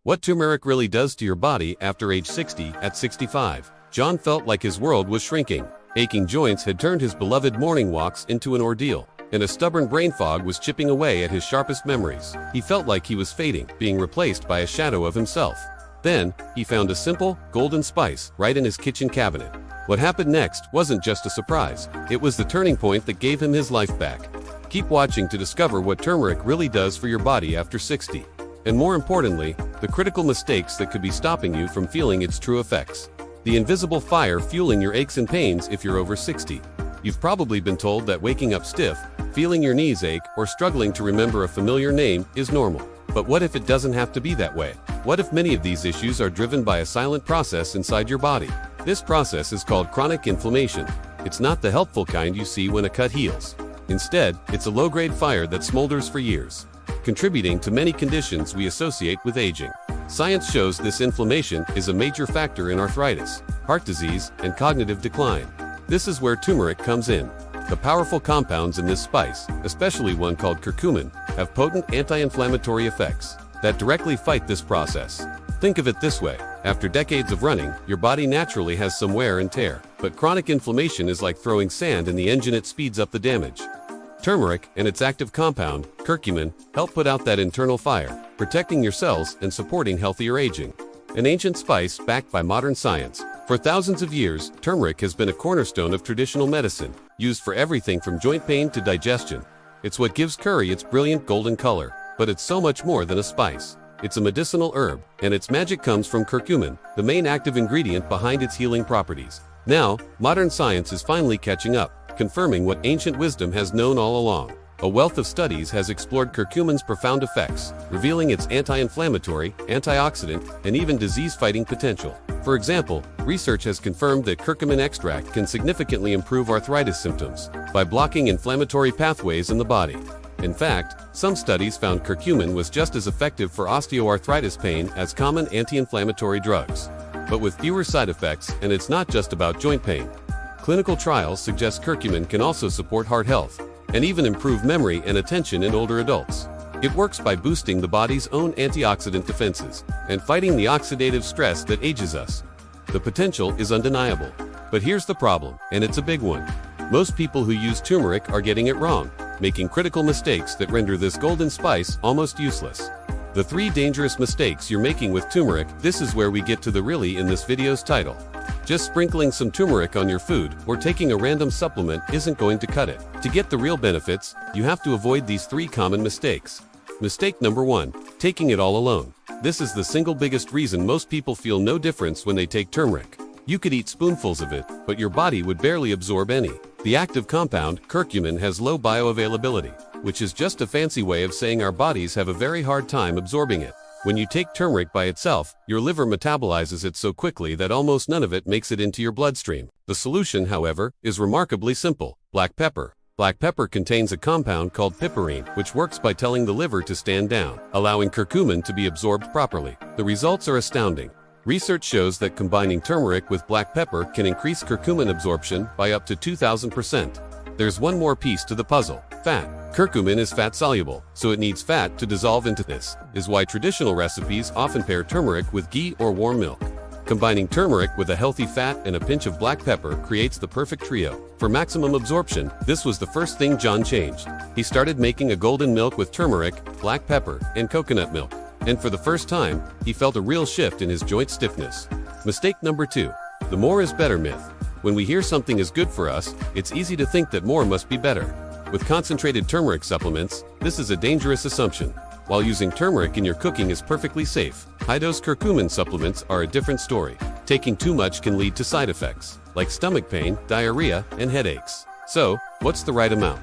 What turmeric really does to your body after age 60. At 65, John felt like his world was shrinking. Aching joints had turned his beloved morning walks into an ordeal, and a stubborn brain fog was chipping away at his sharpest memories. He felt like he was fading, being replaced by a shadow of himself. Then, he found a simple, golden spice right in his kitchen cabinet. What happened next wasn't just a surprise. It was the turning point that gave him his life back. Keep watching to discover what turmeric really does for your body after 60. And more importantly, the critical mistakes that could be stopping you from feeling its true effects. The invisible fire fueling your aches and pains if you're over 60. You've probably been told that waking up stiff, feeling your knees ache, or struggling to remember a familiar name is normal. But what if it doesn't have to be that way? What if many of these issues are driven by a silent process inside your body? This process is called chronic inflammation. It's not the helpful kind you see when a cut heals. Instead, it's a low-grade fire that smolders for years, contributing to many conditions we associate with aging. Science shows this inflammation is a major factor in arthritis, heart disease, and cognitive decline. This is where turmeric comes in. The powerful compounds in this spice, especially one called curcumin, have potent anti-inflammatory effects that directly fight this process. Think of it this way. After decades of running, your body naturally has some wear and tear, but chronic inflammation is like throwing sand in the engine. It speeds up the damage. Turmeric and its active compound, curcumin, help put out that internal fire, protecting your cells and supporting healthier aging. An ancient spice backed by modern science. For thousands of years, turmeric has been a cornerstone of traditional medicine, used for everything from joint pain to digestion. It's what gives curry its brilliant golden color, but it's so much more than a spice. It's a medicinal herb, and its magic comes from curcumin, the main active ingredient behind its healing properties. Now, modern science is finally catching up, confirming what ancient wisdom has known all along. A wealth of studies has explored curcumin's profound effects, revealing its anti-inflammatory, antioxidant, and even disease-fighting potential. For example, research has confirmed that curcumin extract can significantly improve arthritis symptoms by blocking inflammatory pathways in the body. In fact, some studies found curcumin was just as effective for osteoarthritis pain as common anti-inflammatory drugs, but with fewer side effects. And it's not just about joint pain. Clinical trials suggest curcumin can also support heart health and even improve memory and attention in older adults. It works by boosting the body's own antioxidant defenses and fighting the oxidative stress that ages us. The potential is undeniable. But here's the problem, and it's a big one. Most people who use turmeric are getting it wrong, making critical mistakes that render this golden spice almost useless. The 3 dangerous mistakes you're making with turmeric. This is where we get to the really in this video's title. Just sprinkling some turmeric on your food or taking a random supplement isn't going to cut it. To get the real benefits, you have to avoid these 3 common mistakes. Mistake number 1, taking it all alone. This is the single biggest reason most people feel no difference when they take turmeric. You could eat spoonfuls of it, but your body would barely absorb any. The active compound, curcumin, has low bioavailability, which is just a fancy way of saying our bodies have a very hard time absorbing it. When you take turmeric by itself, your liver metabolizes it so quickly that almost none of it makes it into your bloodstream. The solution, however, is remarkably simple: black pepper. Black pepper contains a compound called piperine, which works by telling the liver to stand down, allowing curcumin to be absorbed properly. The results are astounding. Research shows that combining turmeric with black pepper can increase curcumin absorption by up to 2,000%. There's one more piece to the puzzle: fat. Curcumin is fat-soluble, so it needs fat to dissolve into. This is why traditional recipes often pair turmeric with ghee or warm milk. Combining turmeric with a healthy fat and a pinch of black pepper creates the perfect trio. For maximum absorption, this was the first thing John changed. He started making a golden milk with turmeric, black pepper, and coconut milk. And for the first time, he felt a real shift in his joint stiffness. Mistake number 2, the more is better myth. When we hear something is good for us, it's easy to think that more must be better. With concentrated turmeric supplements, this is a dangerous assumption. While using turmeric in your cooking is perfectly safe, high-dose curcumin supplements are a different story. Taking too much can lead to side effects, like stomach pain, diarrhea, and headaches. So, what's the right amount?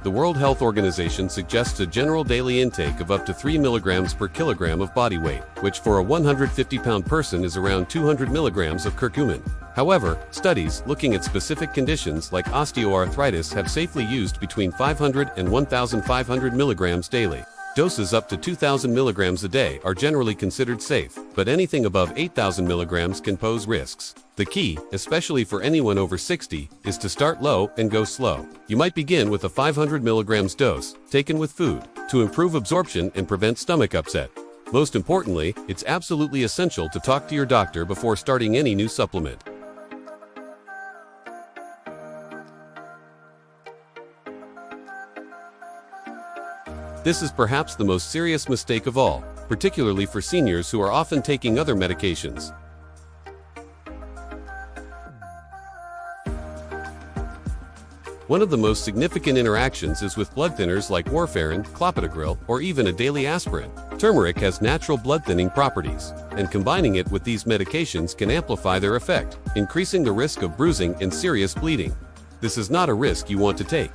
The World Health Organization suggests a general daily intake of up to 3 milligrams per kilogram of body weight, which for a 150-pound person is around 200 milligrams of curcumin. However, studies looking at specific conditions like osteoarthritis have safely used between 500 and 1,500 milligrams daily. Doses up to 2,000 milligrams a day are generally considered safe, but anything above 8,000 milligrams can pose risks. The key, especially for anyone over 60, is to start low and go slow. You might begin with a 500 milligrams dose, taken with food, to improve absorption and prevent stomach upset. Most importantly, it's absolutely essential to talk to your doctor before starting any new supplement. This is perhaps the most serious mistake of all, particularly for seniors who are often taking other medications. One of the most significant interactions is with blood thinners like warfarin, clopidogrel, or even a daily aspirin. Turmeric has natural blood thinning properties, and combining it with these medications can amplify their effect, increasing the risk of bruising and serious bleeding. This is not a risk you want to take.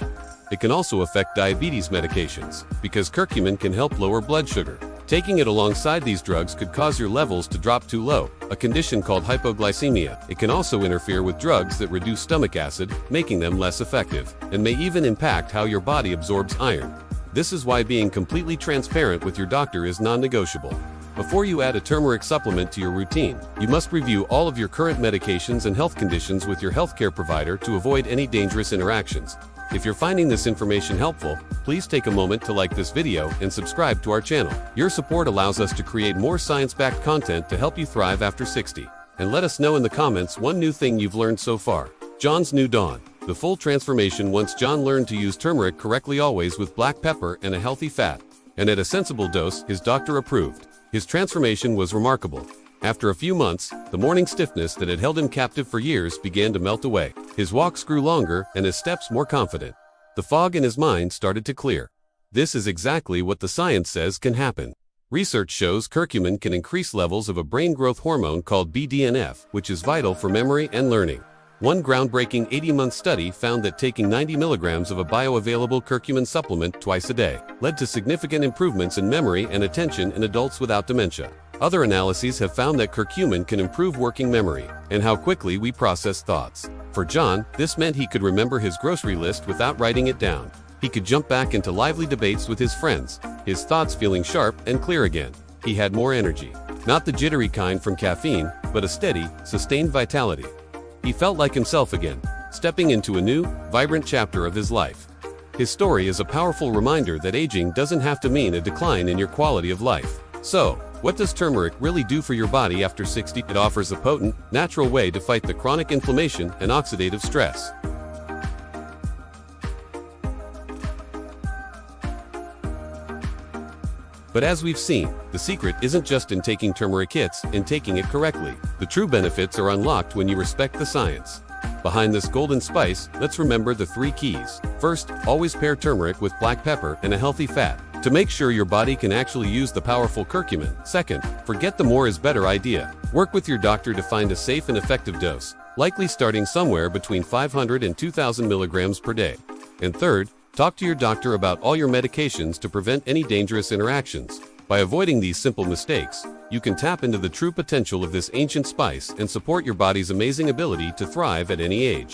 It can also affect diabetes medications, because curcumin can help lower blood sugar. Taking it alongside these drugs could cause your levels to drop too low, a condition called hypoglycemia. It can also interfere with drugs that reduce stomach acid, making them less effective, and may even impact how your body absorbs iron. This is why being completely transparent with your doctor is non-negotiable. Before you add a turmeric supplement to your routine, you must review all of your current medications and health conditions with your healthcare provider to avoid any dangerous interactions. If you're finding this information helpful, please take a moment to like this video and subscribe to our channel. Your support allows us to create more science-backed content to help you thrive after 60. And let us know in the comments one new thing you've learned so far. John's new dawn. The full transformation once John learned to use turmeric correctly, always with black pepper and a healthy fat. And at a sensible dose, his doctor approved. His transformation was remarkable. After a few months, the morning stiffness that had held him captive for years began to melt away. His walks grew longer and his steps more confident. The fog in his mind started to clear. This is exactly what the science says can happen. Research shows curcumin can increase levels of a brain growth hormone called BDNF, which is vital for memory and learning. One groundbreaking 80-month study found that taking 90 milligrams of a bioavailable curcumin supplement twice a day led to significant improvements in memory and attention in adults without dementia. Other analyses have found that curcumin can improve working memory and how quickly we process thoughts. For John, this meant he could remember his grocery list without writing it down. He could jump back into lively debates with his friends, his thoughts feeling sharp and clear again. He had more energy. Not the jittery kind from caffeine, but a steady, sustained vitality. He felt like himself again, stepping into a new, vibrant chapter of his life. His story is a powerful reminder that aging doesn't have to mean a decline in your quality of life. So, what does turmeric really do for your body after 60? It offers a potent, natural way to fight the chronic inflammation and oxidative stress. But as we've seen, the secret isn't just in taking turmeric hits and taking it correctly. The true benefits are unlocked when you respect the science. Behind this golden spice, let's remember the 3 keys. First, always pair turmeric with black pepper and a healthy fat to make sure your body can actually use the powerful curcumin. Second, forget the more is better idea. Work with your doctor to find a safe and effective dose, likely starting somewhere between 500 and 2,000 milligrams per day. And third, talk to your doctor about all your medications to prevent any dangerous interactions. By avoiding these simple mistakes, you can tap into the true potential of this ancient spice and support your body's amazing ability to thrive at any age.